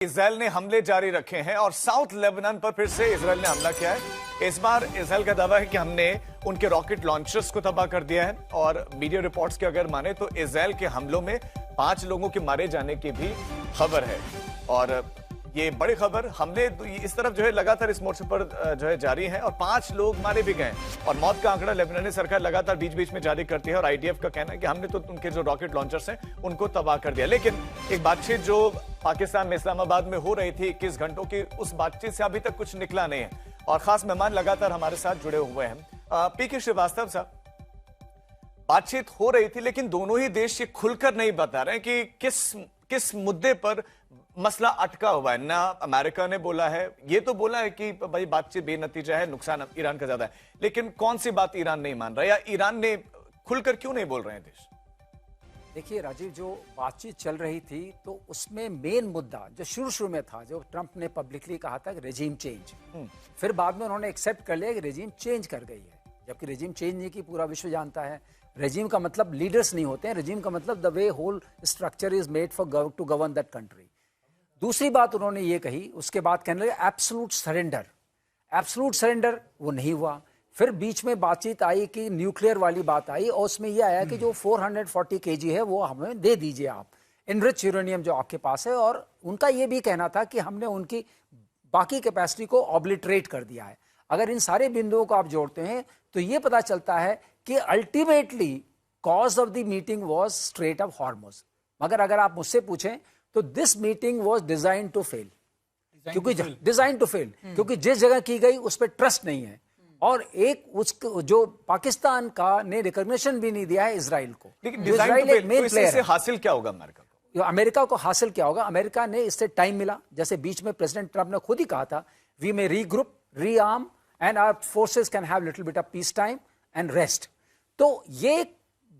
Israel ने हमले जारी रखे हैं और साउथ लेबनान पर फिर से इजराइल ने हमला किया है। इस बार इजराइल का दावा है कि हमने उनके रॉकेट लॉन्चर्स को तबाह कर दिया है और मीडिया रिपोर्ट्स के अगर माने तो इजराइल के हमलों में 5 लोगों के मारे जाने की भी खबर है। और ये बड़ी खबर, हमले इस तरफ जो है लगातार इस मोर्चे पर जो है जारी है और 5 लोग मारे भी गए और मौत का आंकड़ा लेबनानी सरकार लगातार बीच बीच में जारी करती है और आईडीएफ का कहना है कि हमने तो उनके जो रॉकेट लॉन्चर्स हैं उनको तबाह कर दिया। लेकिन एक बातचीत जो पाकिस्तान में इस्लामाबाद में हो रही थी 21 घंटों की, उस बातचीत से अभी तक कुछ निकला नहीं है और खास मेहमान लगातार हमारे साथ जुड़े हुए हैं। पीके श्रीवास्तव साहब, बातचीत हो रही थी लेकिन दोनों ही देश ये खुलकर नहीं बता रहे कि किस मुद्दे पर मसला अटका हुआ है। ना अमेरिका ने बोला है, ये तो बोला है कि भाई बातचीत बेनतीजा है, नुकसान ईरान का ज्यादा है, लेकिन कौन सी बात ईरान नहीं मान रहा या ईरान ने खुलकर क्यों नहीं बोल रहे हैं देश? देखिए राजीव, जो बातचीत चल रही थी तो उसमें मेन मुद्दा जो शुरू में था, जो ट्रंप ने पब्लिकली कहा था कि रेजिम चेंज, फिर बाद में उन्होंने एक्सेप्ट कर लिया कि रेजिम चेंज कर गई है, जबकि रेजिम चेंज नहीं की पूरा विश्व जानता है। रेजिम का मतलब लीडर्स नहीं होते हैं, रेजिम का मतलब the way whole structure is made for to govern that country. दूसरी बात उन्होंने ये कही, उसके बाद कहने लगे एब्सोल्यूट सरेंडर। एब्सोल्यूट सरेंडर वो नहीं हुआ। फिर बीच में बातचीत आई कि न्यूक्लियर वाली बात आई और उसमें यह आया कि जो 440 केजी है वो हमें दे दीजिए आप, इनरिच यूरेनियम जो आपके पास है। और उनका ये भी कहना था कि हमने उनकी बाकी कैपेसिटी को ऑब्लिटरेट कर दिया है। अगर इन सारे बिंदुओं को आप जोड़ते हैं तो ये पता चलता है कि ultimately cause of the meeting was Strait of Hormuz. मगर अगर आप मुझसे पूछें तो this meeting was design to fail, क्योंकि डिजाइन टू फेल क्योंकि जिस जगह की गई उस पर ट्रस्ट नहीं है और एक जो पाकिस्तान का ने रिकॉग्निशन भी नहीं दिया है इजराइल को। लेकिन इजराइल एक मेन प्लेयर है। हासिल क्या होगा अमेरिका को? अमेरिका को हासिल क्या होगा? अमेरिका ने इससे टाइम मिला, जैसे बीच में प्रेसिडेंट ट्रंप ने खुद ही कहा था, we may regroup, rearm and our forces can have little bit of peace time and rest. तो ये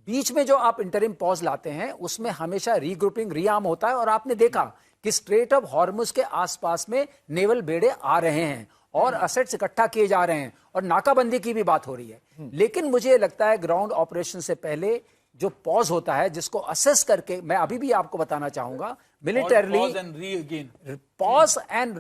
बीच में जो आप इंटरिम पॉज लाते हैं उसमें हमेशा रीग्रुपिंग, रीआर्म होता है। और आपने देखा कि स्ट्रेट ऑफ हॉर्मुज के आसपास में नेवल बेड़े आ रहे हैं और असेट्स इकट्ठा किए जा रहे हैं और नाकाबंदी की भी बात हो रही है। लेकिन मुझे लगता है ग्राउंड ऑपरेशन से पहले जो पॉज होता है, जिसको असेस करके मैं अभी भी आपको बताना चाहूंगा, militarily pause and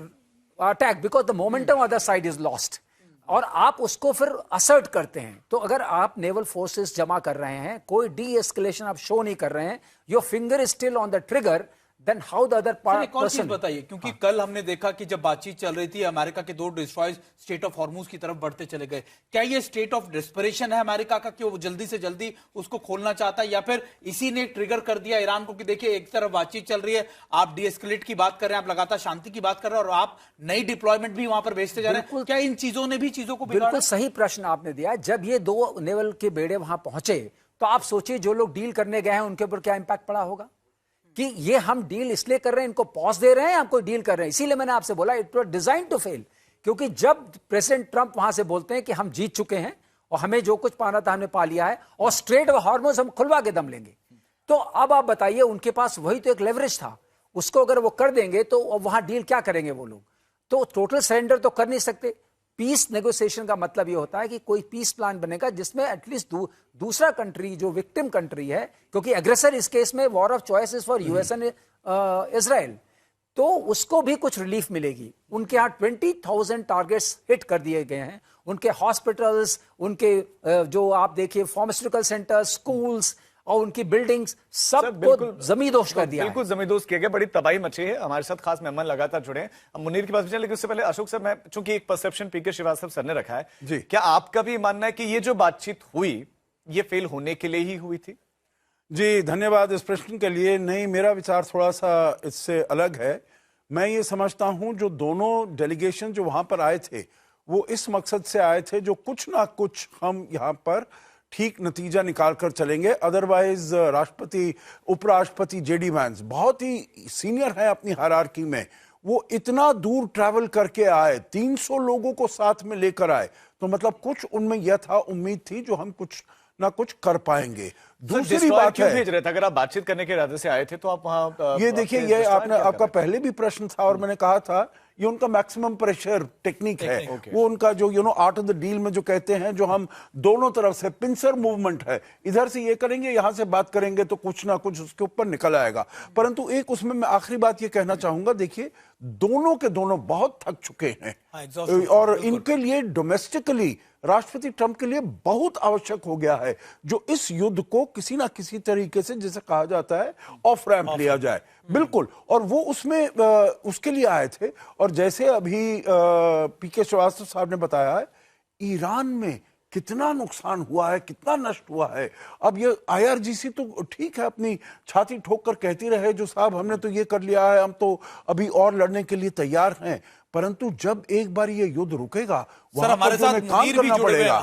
attack because the momentum other side is lost और आप उसको फिर असर्ट करते हैं। तो अगर आप नेवल फोर्सेस जमा कर रहे हैं, कोई डी एस्केलेशन आप शो नहीं कर रहे हैं, your finger is still on the trigger, then how the other person बताइए, क्योंकि कल हमने देखा कि जब बातचीत चल रही थी अमेरिका के 2 डिस्ट्रॉयर्स स्टेट ऑफ हॉर्मुज की तरफ बढ़ते चले गए। क्या ये स्टेट ऑफ डेस्परेशन है अमेरिका का कि वो जल्दी से जल्दी उसको खोलना चाहता है, या फिर इसी ने ट्रिगर कर दिया ईरान को कि देखिए एक तरफ बातचीत चल रही है, आप डीएस्केलेट की बात कर रहे हैं, आप लगातार शांति की बात कर रहे हैं और आप नई डिप्लॉयमेंट भी वहां पर भेजते जा रहे हैं। क्या इन चीजों ने भी चीजों को बिगाड़ा? बिल्कुल सही प्रश्न आपने दिया। जब ये 2 नेवल के बेड़े वहां पहुंचे तो आप सोचिए जो लोग डील करने गए हैं उनके ऊपर क्या इंपैक्ट पड़ा होगा कि ये हम डील इसलिए कर रहे हैं, इनको पॉज दे रहे हैं, आपको डील कर रहे हैं। इसीलिए मैंने आपसे बोला it was design to fail, क्योंकि जब प्रेसिडेंट ट्रंप वहां से बोलते हैं कि हम जीत चुके हैं और हमें जो कुछ पाना था हमने पा लिया है और स्ट्रेट ऑफ हॉर्मुज हम खुलवा के दम लेंगे, तो अब आप बताइए उनके पास वही तो एक लेवरेज था, उसको अगर वो कर देंगे तो वहां डील क्या करेंगे वो लोग? तो टोटल सरेंडर तो कर नहीं सकते। पीस नेगोशिएशन का मतलब ये होता है कि कोई पीस प्लान बनेगा जिसमें एटलीस्ट दूसरा कंट्री जो विक्टिम कंट्री है, क्योंकि एग्रेसर इस केस में war of choice is for US and Israel, तो उसको भी कुछ रिलीफ मिलेगी। उनके यहाँ 20,000 टारगेट्स हिट कर दिए गए हैं, उनके हॉस्पिटल्स, उनके जो आप देखिए फार्मास्यूटिकल सेंटर्स, स्कूल्स और उनकी बिल्डिंग्स सबको जमींदोज कर दिया। बिल्कुल जमींदोज किया गया, बड़ी तबाही मची है। हमारे साथ खास मेहमान लगातार जुड़े हैं, हम मुनीर के पास भी चले, लेकिन उससे पहले अशोक सर, मैं चूंकि एक परसेप्शन पीके श्रीवास्तव सर ने रखा है जी, क्या आपका भी मानना है कि ये जो बातचीत हुई ये फेल होने के लिए ही हुई थी? जी धन्यवाद इस प्रश्न के लिए। नहीं, मेरा विचार थोड़ा सा इससे अलग है। मैं ये समझता हूं जो दोनों डेलीगेशन जो वहां पर आए थे वो इस मकसद से आए थे जो कुछ ना कुछ हम यहाँ पर ठीक नतीजा निकाल कर चलेंगे। अदरवाइज राष्ट्रपति, उपराष्ट्रपति जेडी वैंस बहुत ही सीनियर है अपनी हायरार्की में, वो इतना दूर ट्रैवल करके आए, 300 लोगों को साथ में लेकर आए, तो मतलब कुछ उनमें यह था, उम्मीद थी जो हम कुछ ना कुछ कर पाएंगे। दूसरी Destroyer बात क्यों है, भेज रहे थे? अगर आप बातचीत करने के इरादे से आए थे तो आप वहां ये देखिए, ये आपने आपका पहले भी प्रश्न था और मैंने कहा था ये उनका मैक्सिमम प्रेशर टेक्निक है। वो उनका जो आर्ट ऑफ द डील में जो कहते हैं, जो हम दोनों तरफ से पिंसर मूवमेंट है, इधर से ये करेंगे, यहां से बात करेंगे तो कुछ ना कुछ उसके ऊपर निकल आएगा। परंतु एक उसमें मैं आखिरी बात ये कहना चाहूंगा, देखिए दोनों के दोनों बहुत थक चुके हैं और इनके लिए डोमेस्टिकली राष्ट्रपति ट्रंप के लिए बहुत आवश्यक हो गया है जो इस युद्ध को किसी ना किसी तरीके से, जैसे कहा जाता है, ऑफ रैंप लिया जाए। बिल्कुल, और वो उसमें उसके लिए आए थे। और जैसे अभी पीके श्रीवास्तव साहब ने बताया है, ईरान में कितना नुकसान हुआ है, कितना नष्ट हुआ है। अब ये आईआरजीसी तो ठीक है, अपनी छाती ठोक कर कहती रहे जो साहब हमने तो ये कर लिया है, हम तो अभी और लड़ने के लिए तैयार हैं, परंतु जब एक बार ये युद्ध रुकेगा, सर हमारे साथ काम करना पड़ेगा।